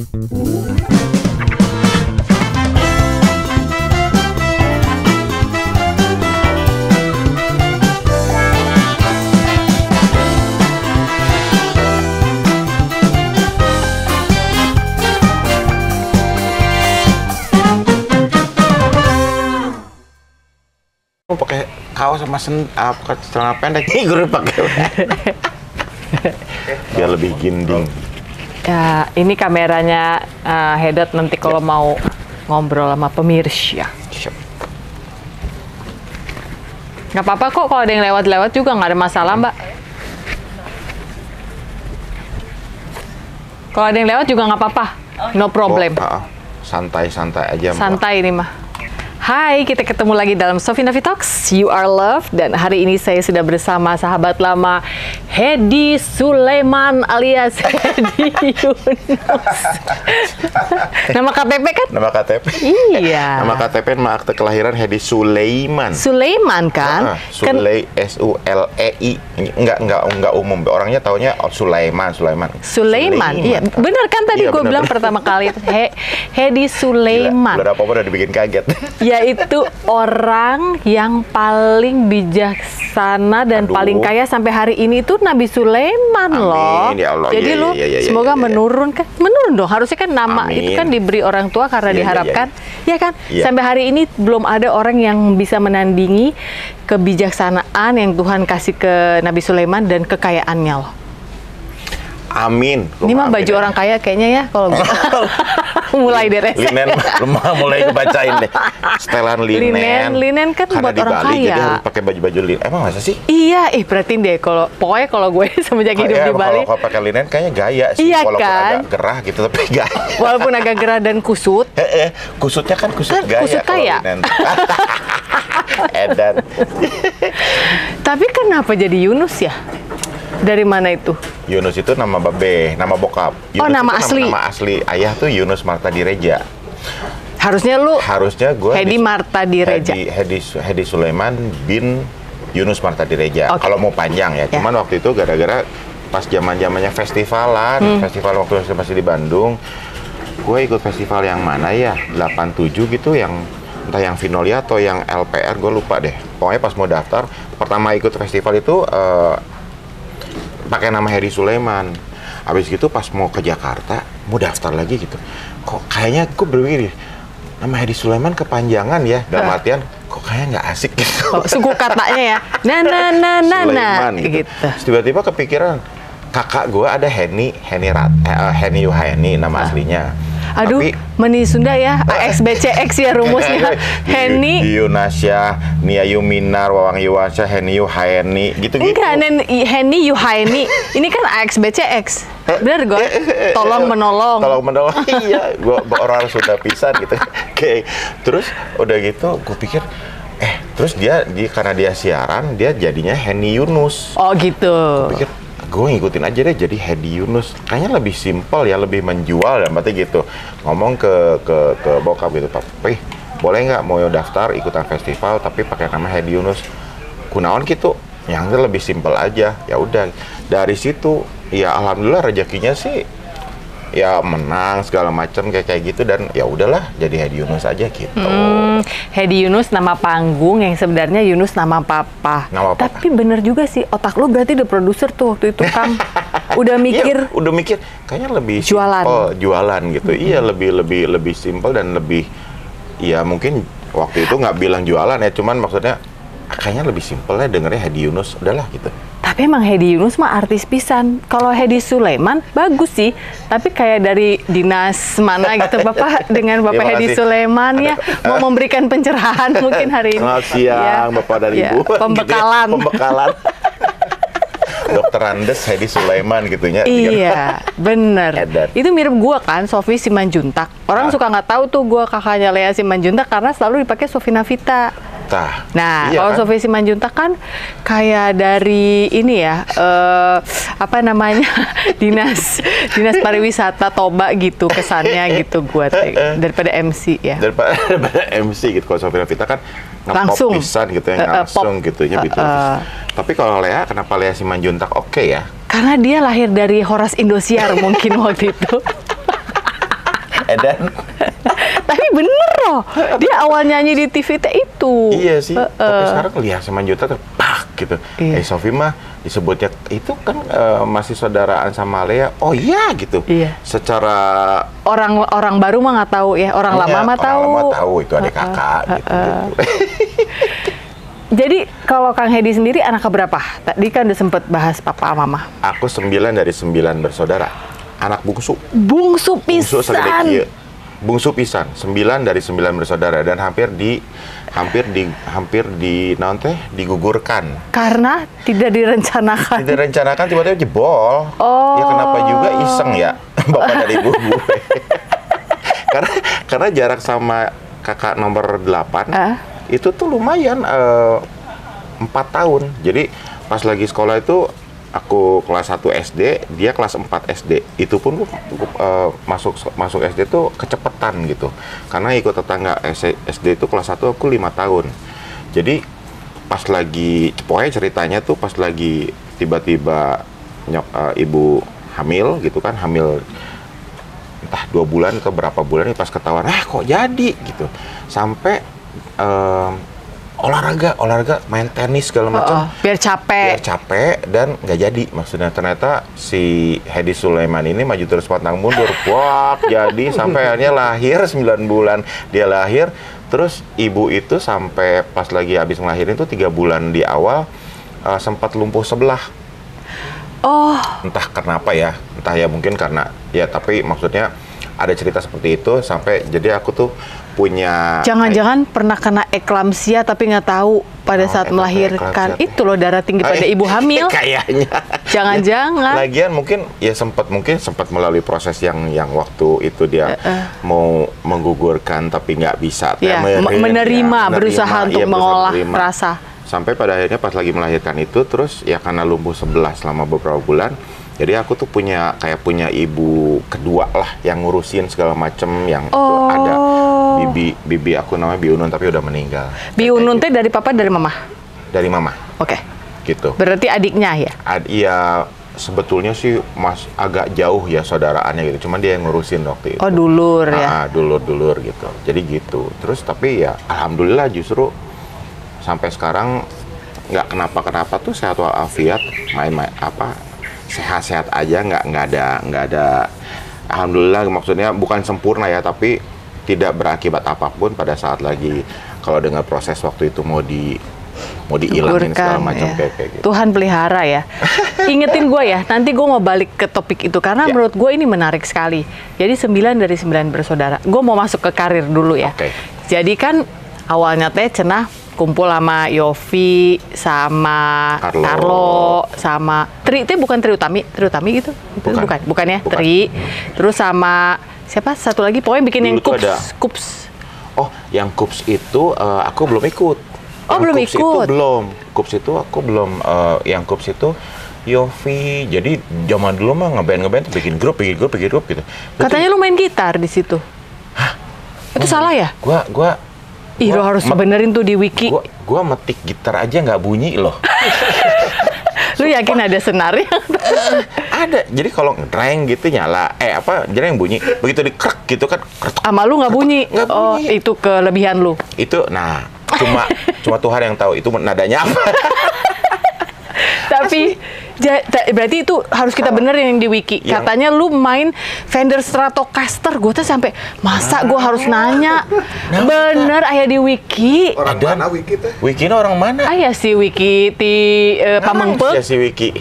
Pakai kaos sama celana pendek nih gue pakai biar lebih ginding. Ya, ini kameranya Hedot nanti kalau mau ngobrol sama pemirsa. Siap. Nggak apa-apa kok kalau ada yang lewat-lewat juga nggak ada masalah, Mbak. Kalau ada yang lewat juga nggak apa-apa, no problem. Santai-santai aja. Santai ini mah. Hai, kita ketemu lagi dalam Sofi Nafi Talks, You Are Love. Dan hari ini saya sudah bersama sahabat lama Hedi Sulaiman alias Hedi Yunus. Nama KTP kan? Nama KTP? Iya. Nama KTP sama akte kelahiran Hedi Sulaiman. Sulaiman kan? S-U-L-E-I. Enggak umum. Orangnya taunya Sulaiman. Iya. Bener kan tadi gue bilang pertama kali Hedi Sulaiman. Udah apa-apa udah dibikin kaget. Yaitu orang yang paling bijaksana dan paling kaya sampai hari ini itu Nabi Sulaiman. Amin, loh. Ya Allah. Jadi lu semoga menurun kan? Menurun dong. Harusnya kan nama itu kan diberi orang tua karena diharapkan. Ya kan? Sampai hari ini belum ada orang yang bisa menandingi kebijaksanaan yang Tuhan kasih ke Nabi Sulaiman dan kekayaannya loh. Amin. Ini mah baju orang kaya kayaknya ya kalau mulai dari linen mulai kebacain deh. Setelan linen kan buat orang kaya. Jadi harus pakai baju-baju linen. Emang masa sih? Iya, perhatiin deh pokoknya kalau gue semenjak hidup di Bali. Kalau pakai linen kayaknya gaya sih. Iya, walaupun kan? agak gerah gitu tapi gaya. Walaupun agak gerah dan kusut. Kusutnya kan kusut gaya. Kusut kaya. Edan. Tapi kenapa jadi Yunus ya? Dari mana itu? Yunus itu nama babe, nama bokap. Yunus nama asli. Nama asli ayah tuh Yunus Marta Direja. Harusnya gue Hedi Marta Direja. Hedi Sulaiman bin Yunus Marta Direja. Okay. Kalau mau panjang ya. Cuman waktu itu gara-gara pas zamannya festivalan, festival waktu masih di Bandung, gue ikut festival yang mana ya? 87 gitu, yang entah yang Vinolia atau yang LPR, gue lupa deh. Pokoknya pas mau daftar, pertama ikut festival itu pakai nama Hedi Sulaiman. Habis gitu pas mau ke Jakarta, mau daftar lagi gitu. Kok kayaknya gue berpikir, nama Hedi Sulaiman kepanjangan ya. Dalam artian, kok kayaknya nggak asik gitu. Suku katanya ya. Sulaiman gitu. Terus tiba-tiba kepikiran, kakak gue ada Heni Yuhaeni nama aslinya. Aduh, meni Sunda ya, AXBCX ya rumusnya. Heni Yunasya, Nia Yuminar, Wawang Yuwansyah, Heni Yuhaeni, gitu-gitu. Enggak, Heni Yuhaeni. Ini kan AXBCX. Bener gue? Tolong menolong. Iya, gue orang Sunda pisan gitu. Oke. Terus udah gitu, gue pikir, terus dia karena dia siaran, dia jadinya Heni Yunus. Oh gitu. Gue pikir, gue ngikutin aja deh jadi Hedi Yunus, kayaknya lebih simpel ya, lebih menjual dan berarti gitu. Ngomong ke bokap gitu, Pak, boleh nggak mau daftar ikutan festival tapi pakai nama Hedi Yunus, kunaon gitu, yang lebih simpel aja. Ya udah dari situ ya alhamdulillah rezekinya sih ya menang segala macam kayak gitu, dan ya udahlah jadi Hedi Yunus aja gitu. Hedi Yunus nama panggung, yang sebenarnya Yunus nama papa. Tapi bener juga sih, otak lu berarti udah produser tuh waktu itu, Kang. Udah mikir. Udah mikir, kayaknya lebih jualan gitu. Iya, lebih simpel dan lebih, ya mungkin waktu itu nggak bilang jualan ya, cuman maksudnya kayaknya lebih simpel ya dengernya Hedi Yunus, udahlah gitu. Tapi emang Hedi Yunus mah artis pisan. Kalau Hedi Sulaiman bagus sih, tapi kayak dari dinas mana gitu Bapak dengan Bapak Hedi Sulaiman ya mau memberikan pencerahan mungkin hari ini. Selamat siang Bapak dan Ibu. Pembekalan. Pembekalan. Dokter Andes Hedi Sulaiman gitunya. Iya, bener. Itu mirip gua kan, Sofi Simanjuntak. Orang suka nggak tahu tuh gua kakaknya Lea Simanjuntak karena selalu dipakai Sofi Navita. Nah, iya, kalau Sofi Simanjuntak kan kayak dari ini ya, apa namanya, dinas pariwisata Toba gitu kesannya gitu gua daripada MC ya. Daripada MC gitu. Kalau Sofi Navita kan langsung pisan gitu ya, langsung gitu ya. Tapi kalau Lea, kenapa Lea Simanjuntak oke ya? Karena dia lahir dari Horas Indosiar mungkin waktu itu. Edan. Tapi bener loh, dia awal nyanyi di TV itu. Iya sih, tapi sekarang lihat si Manjuntak tuh, pak gitu. Iya. Sofi mah disebutnya itu kan masih saudaraan sama Lea. Oh iya gitu. Iya. Secara orang baru mah nggak tahu ya, orang lama mah tahu. Orang lama tahu itu adik kakak gitu. Jadi kalau Kang Hedi sendiri anak keberapa? Tadi kan udah sempet bahas papa mama. Aku 9 dari 9 bersaudara. Anak bungsu. Bungsu pisan. Bungsu pisan. 9 dari 9 bersaudara dan hampir digugurkan. Karena tidak direncanakan. Tidak direncanakan, tiba-tiba jebol. Oh. Ya kenapa juga iseng ya bapak dari ibu gue. karena jarak sama kakak nomor 8 itu tuh lumayan 4 tahun. Jadi pas lagi sekolah itu aku kelas 1 SD, dia kelas 4 SD. Itu pun masuk SD tuh kecepetan gitu. Karena ikut tetangga SD itu kelas 1 aku 5 tahun. Jadi pas lagi, pokoknya ceritanya tuh pas lagi tiba-tiba ibu hamil gitu kan, hamil entah 2 bulan atau berapa bulan, pas ketahuan, kok jadi gitu. Sampai olahraga main tenis segala macam biar capek dan nggak jadi, maksudnya ternyata si Hedi Sulaiman ini maju terus pantang mundur, jadi sampai akhirnya lahir 9 bulan dia lahir, terus ibu itu sampai pas lagi habis ngelahirin tuh 3 bulan di awal sempat lumpuh sebelah. Entah kenapa ya, entah ya mungkin karena ya, tapi maksudnya ada cerita seperti itu sampai jadi aku tuh punya. Jangan-jangan pernah kena eklamsia tapi nggak tahu pada saat melahirkan. Itu loh darah tinggi pada ibu hamil. Kayaknya. Jangan-jangan. Lagian mungkin ya sempat melalui proses yang waktu itu dia mau menggugurkan tapi nggak bisa. Ya, menerima, berusaha untuk mengolah rasa. Sampai pada akhirnya pas lagi melahirkan itu terus ya karena lumpuh sebelah selama beberapa bulan. Jadi aku tuh punya ibu kedua lah yang ngurusin segala macem, yang itu ada bibi aku namanya Bi Unun tapi udah meninggal. Bi Unun teh dari papa dari mama? Dari mama. Oke. Gitu. Berarti adiknya ya? Iya, sebetulnya sih agak jauh ya saudaraannya gitu. Cuman dia yang ngurusin waktu itu. Oh, dulur ya? Dulur gitu. Jadi gitu. Terus tapi ya alhamdulillah justru sampai sekarang nggak kenapa-kenapa tuh sehat walafiat, main-main sehat-sehat aja, nggak ada alhamdulillah, maksudnya bukan sempurna ya, tapi tidak berakibat apapun pada saat lagi kalau dengan proses waktu itu mau dihilangin segala macam kayak gitu. Tuhan pelihara ya. Ingetin gue ya, nanti gue mau balik ke topik itu karena menurut gue ini menarik sekali. Jadi 9 dari 9 bersaudara. Gue mau masuk ke karir dulu ya. Jadi kan awalnya teh cenah kumpul sama Yofi, sama Carlo, sama Tri itu bukan Tri Utami gitu? Bukan ya, Tri. Terus sama siapa? Satu lagi pokoknya bikin yang Kups. Oh, yang Kups itu aku belum ikut. Oh, belum ikut? Kups itu aku belum, yang Kups itu Yofi. Jadi zaman dulu mah ngeband tuh bikin grup gitu. Katanya lu main gitar di situ. Hah? Itu salah ya? Gua lo harus benerin tuh di wiki. Gua metik gitar aja nggak bunyi loh. Lu yakin ada senarnya? Ada. Jadi kalau ngereng gitu nyala. Jadi yang bunyi. Begitu dikrek gitu kan. Sama lu nggak bunyi? Nggak bunyi. Oh, itu kelebihan lu? Itu, cuma Tuhan yang tahu itu nadanya apa. Tapi berarti itu harus kita benerin yang di wiki. Katanya lu main Fender Stratocaster. Gue tuh sampai masa gue harus nanya. Bener ayah di wiki. Orang mana wiki teh? Wiki orang mana? Ayah si wiki di Pamengpeuk. Ya si wiki.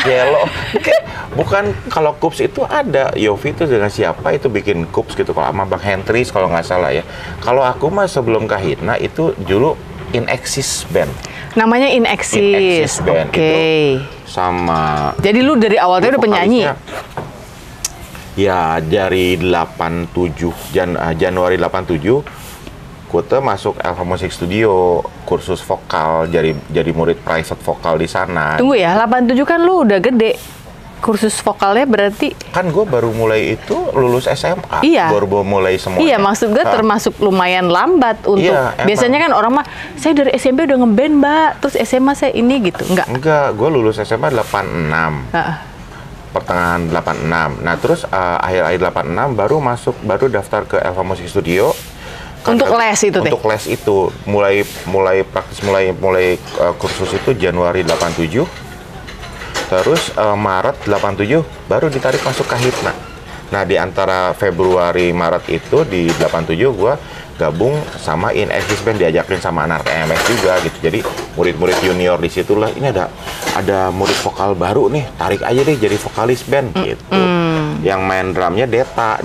Gelo. Bukan, kalau Kups itu ada. Yofi itu dengan siapa itu bikin Kups gitu. Kalau sama Bang Hendris kalau nggak salah ya. Kalau aku mah sebelum Kahitna itu dulu In Exis Band. Namanya In Exis. Oke. Sama. Jadi lu dari awalnya udah penyanyi? Ya dari 87 Januari 87 Kuta masuk Alpha Music Studio, kursus vokal, jadi murid private vokal di sana. Tunggu ya, 87 kan lu udah gede. Kursus vokalnya berarti kan gue baru mulai itu lulus SMA. Iya. Baru mulai semua. Iya, maksud gue termasuk lumayan lambat untuk. Iya, biasanya kan orang mah saya dari SMP udah ngeband, Mbak. Terus SMA saya ini gitu. Enggak, gue lulus SMA 86. pertengahan 86. Nah terus akhir-akhir 86 baru daftar ke Elva Music Studio. Untuk les itu Untuk les itu mulai praktis kursus itu Januari 87. Terus Maret 87 baru ditarik masuk Kahitna. Nah di antara Februari Maret itu di 87 gue gabung sama In Exist Band, diajakin sama anak EMS juga gitu. Jadi murid-murid junior di situlah, ini ada murid vokal baru nih, tarik aja deh jadi vokalis band gitu. Yang main drumnya Deta,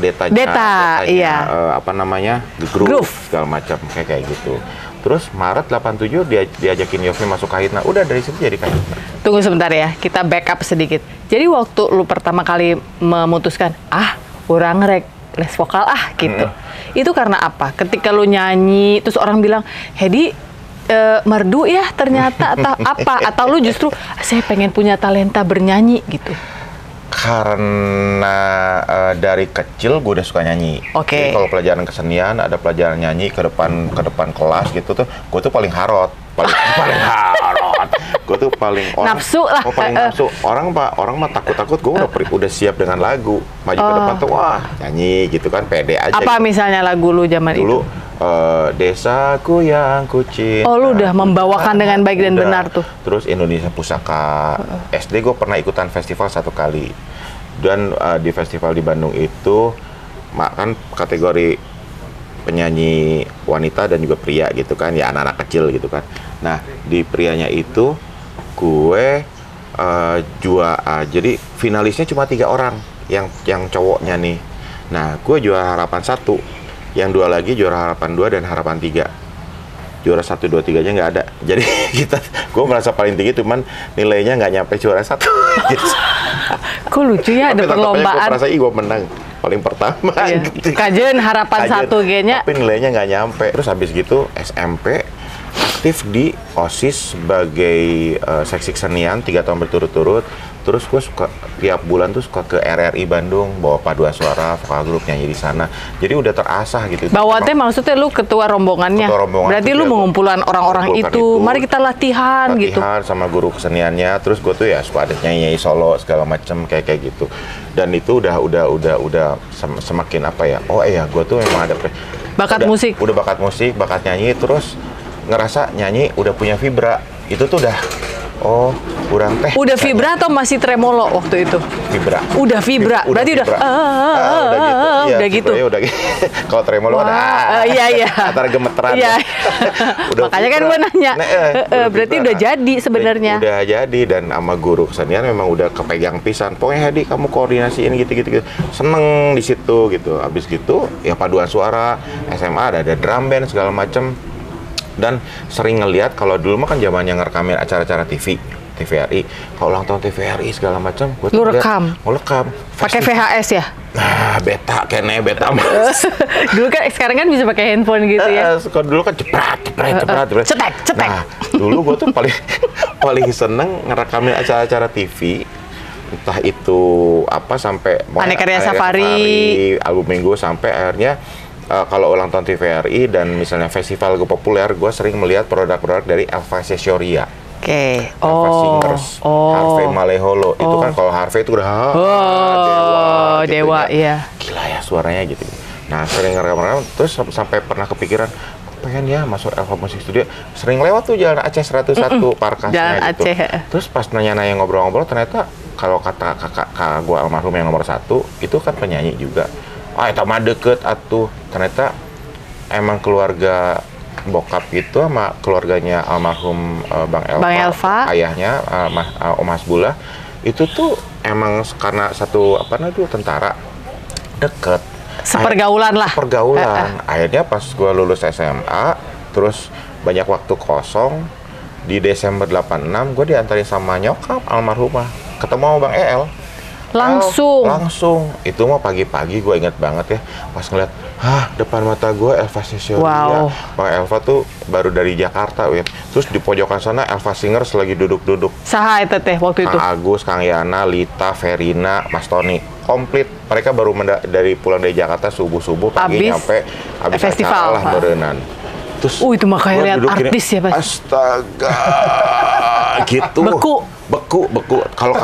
iya. Apa namanya, groove segala macam kayak gitu. Terus Maret 87 diajakin Yofi masuk Kahitna. Udah dari situ jadi Kahitna. Tunggu sebentar ya, kita backup sedikit. Jadi waktu lu pertama kali memutuskan, kurang les vokal gitu. Itu karena apa? Ketika lu nyanyi, terus orang bilang, Hedi merdu ya ternyata, atau apa? Atau lu justru, saya pengen punya talenta bernyanyi gitu? Karena dari kecil gue udah suka nyanyi. Oke. Jadi kalau pelajaran kesenian, ada pelajaran nyanyi ke depan kelas gitu tuh, gue tuh paling harot, paling harot. Gue tuh paling nafsu lah. Paling nafsu. Orang mah takut gue udah siap dengan lagu. Maju ke depan tuh wah nyanyi gitu kan, pede aja. Apa gitu. Misalnya lagu lu zaman dulu, itu? Desaku yang kucinta. Oh, lu udah membawakan dengan baik dan benar tuh. Terus Indonesia Pusaka. SD gue pernah ikutan festival 1 kali. Dan di festival di Bandung itu kan kategori penyanyi wanita dan juga pria gitu kan, ya anak-anak kecil gitu kan. Nah, di prianya itu gue jadi finalisnya cuma 3 orang yang cowoknya nih. Nah, gue juara harapan 1. Yang 2 lagi juara harapan 2 dan harapan 3. Juara 1, 2, 3 nya nggak ada. Jadi gue merasa paling tinggi, cuman nilainya nggak nyampe juara 1. Gitu. Kok lucu ya, ada perlombaan. Gue merasa gue menang paling pertama. Iya. Gitu. Kajian harapan 1 kayaknya. Tapi nilainya nggak nyampe. Terus habis gitu SMP aktif di OSIS sebagai seksi kesenian 3 tahun berturut-turut. Terus gue suka tiap bulan tuh suka ke RRI Bandung, bawa paduan suara, vokal grup nyanyi di sana. Jadi udah terasah gitu. Bawa teh maksudnya lu ketua rombongannya. Berarti lu mengumpulkan orang-orang itu. Mari kita latihan gitu. Latihan sama guru keseniannya. Terus gue tuh ya suka ada nyanyi solo segala macem kayak gitu. Dan itu udah semakin apa ya? Oh iya, gue tuh memang ada bakat musik. Udah bakat musik, bakat nyanyi, terus ngerasa nyanyi udah punya vibra. Itu tuh udah kurang teh. Udah vibra atau masih tremolo waktu itu? Vibra. Udah vibra. Berarti udah gitu. Udah gitu. Kalau tremolo ada. Iya. Antara gemeteran. Iya. Makanya kan gue nanya. Berarti udah jadi sebenarnya. Udah jadi, dan sama guru kesenian memang udah kepegang pisan. Pokoknya Hedi kamu koordinasiin gitu. Seneng di situ gitu. Habis gitu ya paduan suara, SMA ada drum band segala macem. Dan sering ngelihat, kalau dulu mah kan zamannya ngerekamin acara-acara TVRI. Kalau ulang tahun TVRI segala macam, gue tuh rekam. Mau rekam. Pakai VHS ya? Nah, beta mas. Dulu kan, sekarang kan bisa pakai handphone gitu ya? Kalau dulu kan cepet. Cetek. Nah, dulu gue tuh paling seneng ngerekamin acara-acara TV. Entah itu apa sampai Aneka Karya Safari, album minggu, sampai akhirnya kalau ulang tahun TVRI dan misalnya festival gue populer, gue sering melihat produk-produk dari Elva Sesioria. Oke. Elva Singers, Harvey Maleholo. Itu kan kalau Harvey itu udah dewa, gitu, iya. Gila ya suaranya gitu. Nah, sering ngerekam, terus sampai pernah kepikiran, pengen ya masuk Elva Music Studio. Sering lewat tuh Jalan Aceh 101, Parkasnya Jalan gitu. Aceh. Terus pas nanya-nanya ngobrol-ngobrol, ternyata kalau kata kakak gue almarhum yang nomor 1, itu kan penyanyi juga. Itu mah deket atuh. Ternyata emang keluarga bokap itu sama keluarganya almarhum Bang Elva. Ayahnya Om Hasbullah itu tuh emang karena satu tentara deket. Sepergaulan lah. Pergaulan. Akhirnya pas gue lulus SMA, terus banyak waktu kosong, di Desember 86 gue diantarin sama nyokap almarhumah ketemu sama Bang El. Langsung. Itu mah pagi-pagi, gue inget banget ya, pas ngeliat depan mata gue Elva Sesioria. Bang Elva tuh baru dari Jakarta, win. Terus di pojokan sana Elva Singers lagi duduk-duduk. Saha itu teh waktu itu? Kang Agus, Kang Yana, Lita, Verina, Mas Tony, komplit. Mereka baru dari pulang dari Jakarta subuh-subuh, pagi nyampe habis festival lah berenang. Terus itu makanya lihat artis ya, Pak. Astaga. Gitu. Beku. Kalau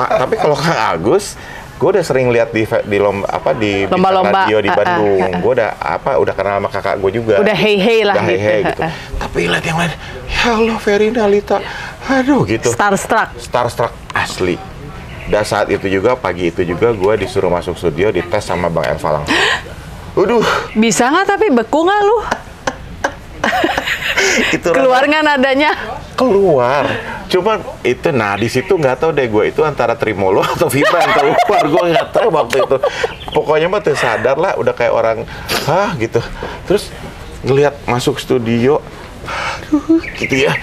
Kang Agus Gue udah sering lihat di lomba-lomba radio di Bandung. Gue udah kenal sama kakak gue juga. Udah hey lah gitu. Tapi lihat yang lain, ya Allah Verina Lita, aduh gitu. Starstruck asli. Dan saat itu juga, pagi itu juga gue disuruh masuk studio dites sama Bang Elva langsung. Waduh. Bisa nggak tapi beku nggak lu? Itu keluar nggak nadanya? Keluar. Cuman itu, di situ nggak tahu deh gue itu antara tremolo atau vibra yang keluar. Gue nggak tahu waktu itu. Pokoknya mah sadar lah, udah kayak orang, gitu. Terus ngelihat masuk studio, aduh, gitu ya.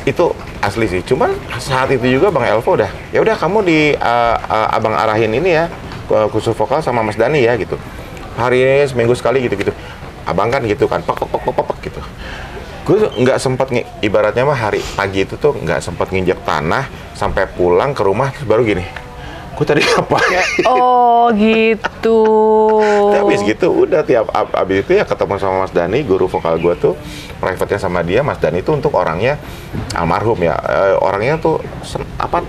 Itu asli sih. Cuman saat itu juga Bang Elva udah, ya udah kamu abang arahin ini ya, khusus vokal sama Mas Dani ya gitu. Hari ini seminggu sekali gitu-gitu. Abang kan gitu kan, pok gitu. Gue nggak sempat, ibaratnya mah hari pagi itu tuh nggak sempat nginjek tanah sampai pulang ke rumah terus baru gini. Gue tadi apa? Oh gitu. Habis gitu udah abis itu ya ketemu sama Mas Dani, guru vokal gue tuh, private-nya sama dia. Mas Dani tuh untuk orangnya almarhum ya, orangnya tuh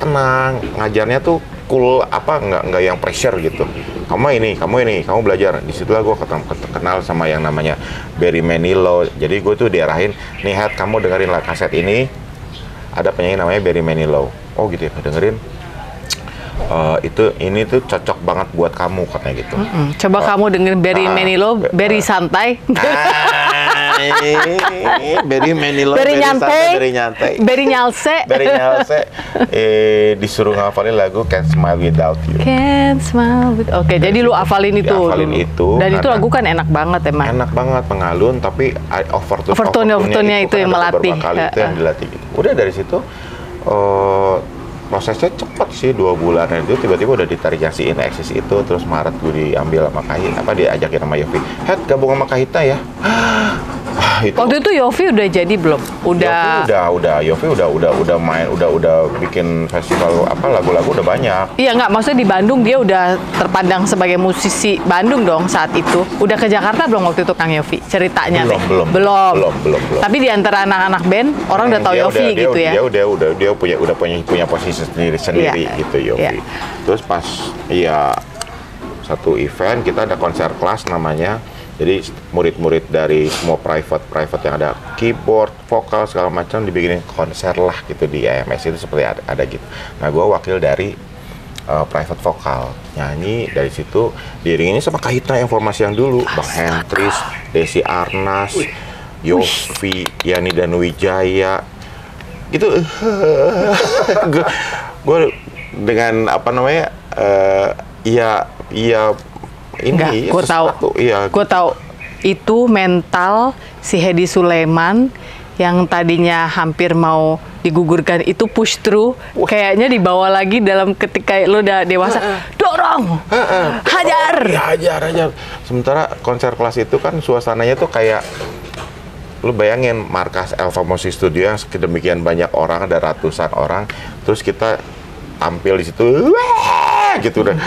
tenang, ngajarnya tuh cool, nggak yang pressure gitu. Kamu belajar. Disitulah gue kenal sama yang namanya Barry Manilow. Jadi gue tuh diarahin, nih Hat, kamu dengerin lah kaset ini, ada penyanyi namanya Barry Manilow. Oh gitu ya, dengerin. Ini tuh cocok banget buat kamu katanya gitu. Coba kamu dengerin Barry Manilow, Barry santai. Barry Manilow, Barry nyantai, Barry nyalse. Disuruh ngafalin lagu Can't Smile Without You. Oke, jadi lu hafalin itu. Dan itu lagu kan enak banget emang. Enak banget, pengalun, tapi overtone-nya itu yang melatih. Itu yang dilatih gitu. Udah dari situ, prosesnya cepat sih, 2 bulan itu tiba-tiba udah ditarik yang si In Exis itu. Terus Maret gue diambil sama diajakin sama Yofi, Hat, gabung sama Kahitna ya. Itu. Waktu itu Yofi udah jadi belum? Yofi udah main, udah bikin festival lagu-lagu udah banyak. Iya nggak, maksudnya di Bandung dia udah terpandang sebagai musisi Bandung dong saat itu. Udah ke Jakarta belum waktu itu Kang Yofi? Ceritanya belum. Tapi di antara anak-anak band orang udah tahu Yofi gitu ya. Dia punya posisi sendiri gitu Yofi. Terus pas satu event kita ada konser kelas namanya. Jadi murid-murid dari semua private yang ada keyboard, vokal segala macam dibikinin konser lah gitu di AMS itu seperti ada gitu. Nah, gue wakil dari private vokal, nyanyi dari situ diiringi sama Kahitna yang formasi yang dulu, Bang Hendris, Desi Arnas, Yofi, Yani dan Wijaya, gitu. Gue dengan gue tahu itu mental si Hedi Sulaiman yang tadinya hampir mau digugurkan itu push through, kayaknya dibawa lagi dalam ketika lo udah dewasa, dorong, hajar. Sementara konser kelas itu kan suasananya tuh kayak, lu bayangin markas Elva Music Studio yang sedemikian banyak orang, ada ratusan orang, terus kita tampil di situ, gitu udah.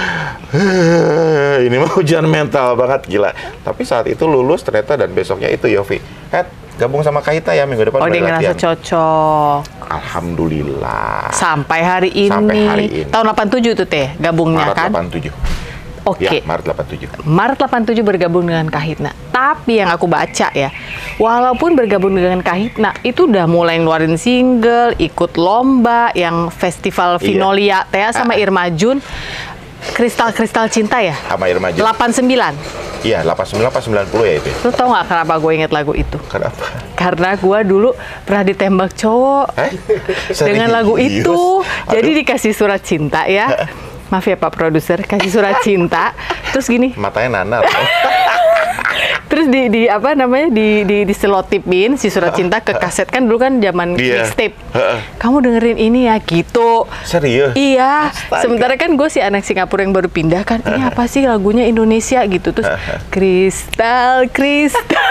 Ini mah ujian mental banget, gila. Tapi saat itu lulus ternyata, dan besoknya itu Yofi, Hat, gabung sama Kahitna ya minggu depan. Oh, dia ngerasa cocok. Alhamdulillah. Sampai hari ini. Tahun 87 tuh Teh gabungnya Maret kan? 87. Oke. Ya, Maret 87. Maret 87 bergabung dengan Kahitna. Tapi yang aku baca ya, walaupun bergabung dengan Kahitna, itu udah mulai ngeluarin single, ikut lomba yang festival Vinolia, Tea sama Irma Jun, Kristal Cinta ya? Sama Irma Jun. 89. Iya, 89 apa 90 ya itu. Lu tau nggak kenapa gue inget lagu itu? Kenapa? Karena gue dulu pernah ditembak cowok dengan lagu itu. Jadi dikasih surat cinta ya. Maaf ya Pak Produser, kasih surat cinta. Terus gini. Matanya nanar. Terus diselotipin si surat cinta ke kaset, kan dulu kan zaman mixtape. Kamu dengerin ini ya gitu. Serius? Iya. Sementara kan gue si anak Singapura yang baru pindah kan. Ini apa sih lagunya Indonesia gitu. Terus Kristal Cinta.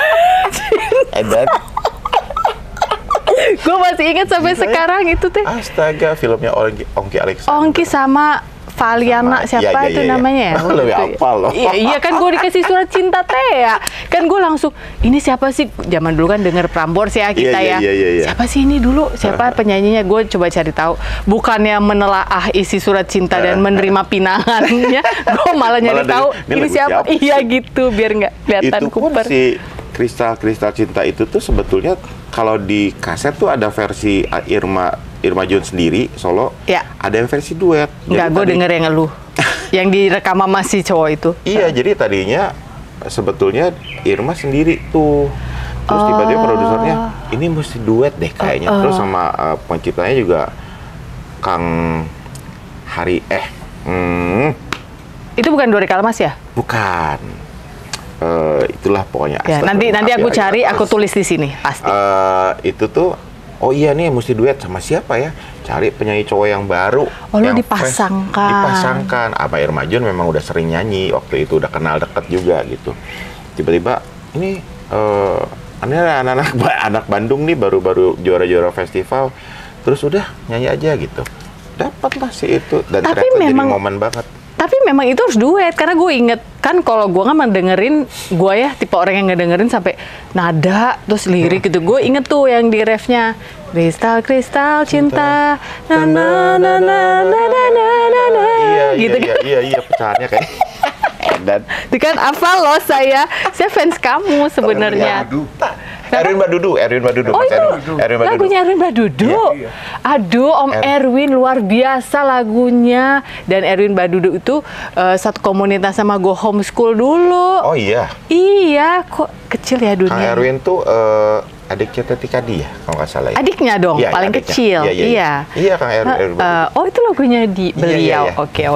Gue masih ingat sampai sekarang itu Teh. Astaga, filmnya Ongki Alexander. Ongki sama Valiana siapa itu namanya ya? Lebih apal loh. Iya kan gue dikasih surat cinta Thea. Kan gue langsung, ini siapa sih? Zaman dulu kan denger Prambors ya kita ya. Siapa sih ini dulu? Siapa penyanyinya? Gue coba cari tahu. Bukannya menelaah isi surat cinta dan menerima pinangannya, gue malah nyari tahu ini siapa. Iya gitu, biar nggak kelihatan kuper. Si Kristal Cinta itu tuh sebetulnya kalau di kaset tuh ada versi Irma Jun sendiri solo, ada yang versi duet. Enggak, gue denger yang lu, yang direkam sama si cowok itu. Iya, jadi tadinya sebetulnya Irma sendiri tuh, terus tiba-tiba produsernya ini mesti duet deh kayaknya, terus sama penciptanya juga Kang Hari Itu bukan Dori Kalmas ya? Bukan. Itulah pokoknya. Ya, nanti aku cari, aku tulis di sini pasti. Itu tuh, oh iya nih mesti duet sama siapa ya? Cari penyanyi cowok yang baru. Oh, lu dipasangkan. Abah Irma Jun memang udah sering nyanyi waktu itu, udah kenal deket juga gitu. Tiba-tiba ini anak Bandung nih baru juara festival, terus udah nyanyi aja gitu. Dapatlah sih itu dan ternyata jadi momen banget. Tapi memang itu harus duet, karena gue inget kan kalau gue nggak mendengerin, gue ya tipe orang yang ngedengerin sampai nada terus lirik gitu. Gue inget tuh yang di refnya kristal cinta na na na na na na na na gitu kan. Iya pecahannya kayak dan itu kan hafal loh saya fans kamu sebenarnya. Erwin Badudu. Oh itu lagunya Erwin Badudu. Iya. Aduh, Om Erwin luar biasa lagunya. Dan Erwin Badudu itu satu komunitas sama Go Homeschool dulu. Oh iya? Iya, kok kecil ya dunia. Kang Erwin tuh adiknya Teti Kadi ya, kalau nggak salah ya? Adiknya dong, ya, paling adiknya. Kecil. Iya, Kang Erwin. Oh itu lagunya di beliau. Oke.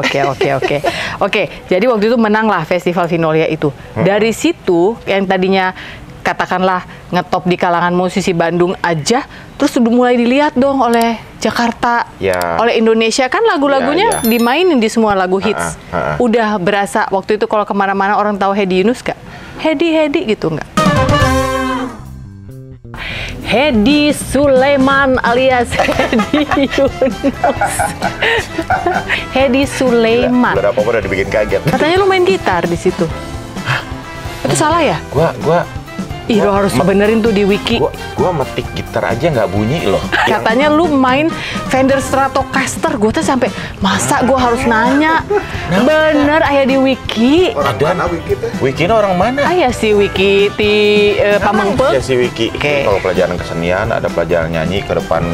Oke, jadi waktu itu menang lah Festival Vinolia itu. Dari situ, yang tadinya katakanlah ngetop di kalangan musisi Bandung aja, terus udah mulai dilihat dong oleh Jakarta, oleh Indonesia, kan lagu-lagunya dimainin di semua lagu hits. Udah berasa waktu itu kalau kemana-mana orang tahu Hedi Yunus gak? Hedi gitu nggak? Hedi Sulaiman alias Hedi Yunus. Hedi Sulaiman. Berapa udah dibikin kaget. Katanya lu main gitar di situ. Hah? Itu salah ya? Ih, lo harus benerin tuh di wiki. Gua metik gitar aja nggak bunyi loh. Katanya lu main Fender Stratocaster. Gue tuh sampai masa gue harus nanya. Bener, ayah di wiki. Ada wiki orang mana? Ayah si wiki di Pamengpeuk. Ya si wiki. Kalau pelajaran kesenian, ada pelajaran nyanyi ke depan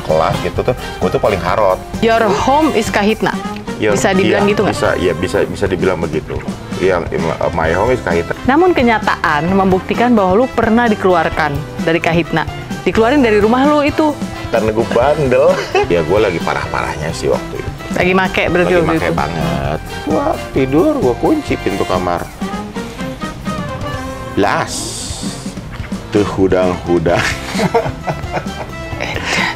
kelas gitu tuh. Gue tuh paling harot. Your home is Kahitna. Bisa dibilang gitu nggak? Bisa dibilang begitu. Yang my home is Kahitna. Namun kenyataan membuktikan bahwa lu pernah dikeluarkan dari Kahitna. Dikeluarin dari rumah lu itu. Karena gue bandel. Ya gue lagi parah-parahnya sih waktu itu. Lagi make berarti waktu itu. Lagi make banget. Wah tidur, gue kunci pintu kamar. Las. Tuh hudang-hudang.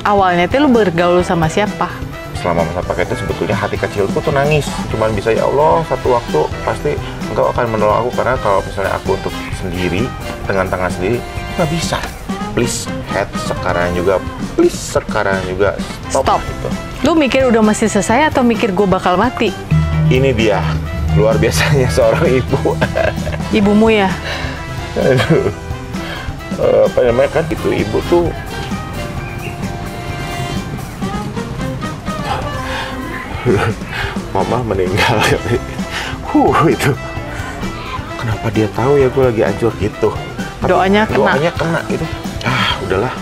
Awalnya tuh lu bergaul sama siapa? Selama masa pakai itu sebetulnya hati kecilku tuh nangis. Cuman bisa ya Allah satu waktu pasti engkau akan menolong aku, karena kalau misalnya aku untuk sendiri dengan tangan sendiri nggak bisa. Please head sekarang juga, please sekarang juga stop. Gitu. Lu mikir udah masih selesai atau mikir gue bakal mati? Ini dia luar biasanya seorang ibu. Ibumu ya? Aduh. Apa namanya kan itu ibu tuh. Mama meninggal. Itu kenapa dia tahu ya gue lagi hancur gitu. Doanya kena gitu. Udahlah.